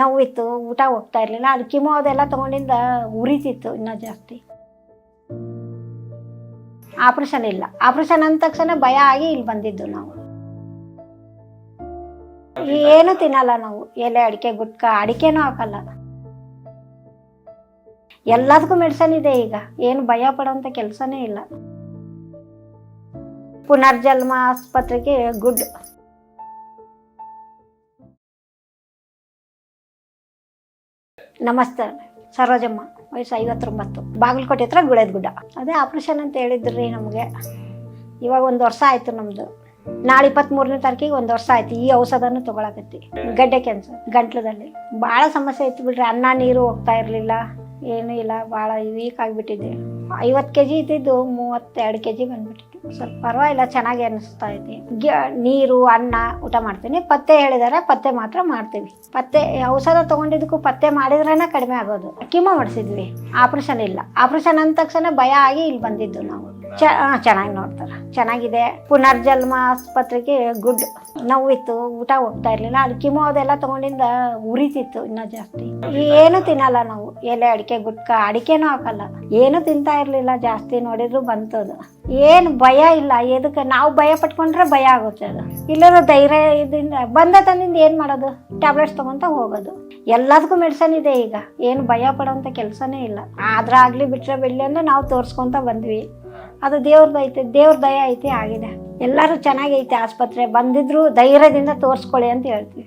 ನೋವಿತ್ತು, ಊಟ ಹೋಗ್ತಾ ಇರಲಿಲ್ಲ. ಅದು ಕಿಮೋ ಅದೆಲ್ಲ ತೊಗೊಂಡಿಂದ ಉರಿತಿತ್ತು ಇನ್ನೂ ಜಾಸ್ತಿ. ಆಪ್ರೇಷನ್ ಇಲ್ಲ. ಆಪ್ರೇಷನ್ ಅಂದ ತಕ್ಷಣ ಭಯ ಆಗಿ ಇಲ್ಲಿ ಬಂದಿದ್ದು ನಾವು. ಏನು ತಿನ್ನಲ್ಲ ನಾವು, ಎಲೆ ಅಡಿಕೆ ಗುಟ್ಕ ಅಡಿಕೆನೂ ಹಾಕಲ್ಲ. ಎಲ್ಲದಕ್ಕೂ ಮೆಡಿಸನ್ ಇದೆ ಈಗ, ಏನು ಭಯ ಪಡೋಂಥ ಕೆಲಸನೇ ಇಲ್ಲ. ಪುನರ್ಜನ್ಮ ಆಸ್ಪತ್ರೆಗೆ ಗುಡ್. ನಮಸ್ತೆ, ಸರೋಜಮ್ಮ, ವಯಸ್ಸು 59, ಬಾಗಲಕೋಟೆ ಹತ್ರ ಗುಳೇದ ಗುಡ್ಡ. ಅದೇ ಆಪ್ರೇಷನ್ ಅಂತ ಹೇಳಿದ್ರಿ ನಮಗೆ. ಇವಾಗ 1 ವರ್ಷ ಆಯಿತು ನಮ್ಮದು. ನಾಳೆ 23ನೇ ತಾರೀಕಿಗೆ 1 ವರ್ಷ ಆಯ್ತು. ಈ ಔಷಧನೂ ತೊಗೊಳಕತ್ತಿ. ಗಡ್ಡೆ ಕ್ಯಾನ್ಸರ್ ಗಂಟ್ಲದಲ್ಲಿ ಭಾಳ ಸಮಸ್ಯೆ ಇತ್ತು ಬಿಡ್ರಿ. ಅನ್ನ ನೀರು ಹೋಗ್ತಾ ಇರಲಿಲ್ಲ, ಏನೂ ಇಲ್ಲ. ಭಾಳ ವೀಕ್ ಆಗಿಬಿಟ್ಟಿದ್ದೆ. 50 kg ಇದ್ದಿದ್ದು 32 kg ಬಂದ್ಬಿಟ್ಟಿತ್ತು. ಸ್ವಲ್ಪ ಪರವಾಗಿಲ್ಲ, ಚೆನ್ನಾಗಿ ಅನ್ನಿಸ್ತಾ ಐತಿ. ನೀರು ಅನ್ನ ಊಟ ಮಾಡ್ತೀನಿ. ಪತ್ತೆ ಹೇಳಿದಾರೆ, ಪತ್ತೆ ಮಾತ್ರ ಮಾಡ್ತೀವಿ. ಪತ್ತೆ ಔಷಧ ತೊಗೊಂಡಿದ್ದಕ್ಕೂ ಪತ್ತೆ ಮಾಡಿದ್ರೇ ಕಡಿಮೆ ಆಗೋದು. ಕಿಮೋ ಮಾಡಿಸಿದ್ವಿ, ಆಪ್ರೇಷನ್ ಇಲ್ಲ. ಆಪ್ರೇಷನ್ ಅಂದ ತಕ್ಷಣ ಭಯ ಆಗಿ ಇಲ್ಲಿ ಬಂದಿದ್ದು ನಾವು. ಚೆನ್ನಾಗಿ ನೋಡ್ತಾರೆ, ಚೆನ್ನಾಗಿದೆ. ಪುನರ್ಜನ್ಮ ಆಸ್ಪತ್ರೆಗೆ ಗುಡ್. ನೋವಿತ್ತು, ಊಟ ಹೋಗ್ತಾ ಇರಲಿಲ್ಲ. ಅದು ಕಿಮೋ ಅದೆಲ್ಲ ತೊಗೊಂಡಿಂದ ಉರಿತಿತ್ತು ಇನ್ನೂ ಜಾಸ್ತಿ. ಏನು ತಿನ್ನಲ್ಲ ನಾವು, ಎಲೆ ಅಡಿಕೆ ಗುಟ್ಕ ಅಡಿಕೆನೂ ಹಾಕಲ್ಲ. ಏನು ತಿಂತಾ ಇರಲಿಲ್ಲ ಜಾಸ್ತಿ. ನೋಡಿದ್ರು ಬಂತದು. ಏನು ಭಯ ಇಲ್ಲ. ಎದಕ್ಕೆ ನಾವು ಭಯ ಪಟ್ಕೊಂಡ್ರೆ ಭಯ ಆಗುತ್ತೆ. ಅದು ಇಲ್ಲದ ಧೈರ್ಯದಿಂದ ಬಂದ ತಂದಿಂದ ಏನು ಮಾಡೋದು, ಟ್ಯಾಬ್ಲೆಟ್ಸ್ ತೊಗೊತ ಹೋಗೋದು. ಎಲ್ಲದಕ್ಕೂ ಮೆಡಿಸನ್ ಇದೆ ಈಗ, ಏನು ಭಯ ಪಡೋಂಥ ಕೆಲಸನೇ ಇಲ್ಲ. ಆದ್ರಾಗಲಿ ಬಿಟ್ಟರೆ ಬಿಡಲಿ ಅಂದ್ರೆ ನಾವು ತೋರಿಸ್ಕೊತ ಬಂದ್ವಿ. ಅದು ದೇವ್ರದ್ದು ಐತೆ, ದೇವ್ರ ದಯ ಐತೆ, ಆಗಿದೆ. ಎಲ್ಲರೂ ಚೆನ್ನಾಗೈತೆ. ಆಸ್ಪತ್ರೆ ಬಂದಿದ್ರು ಧೈರ್ಯದಿಂದ ತೋರಿಸ್ಕೊಳ್ಳಿ ಅಂತ ಹೇಳ್ತೀವಿ.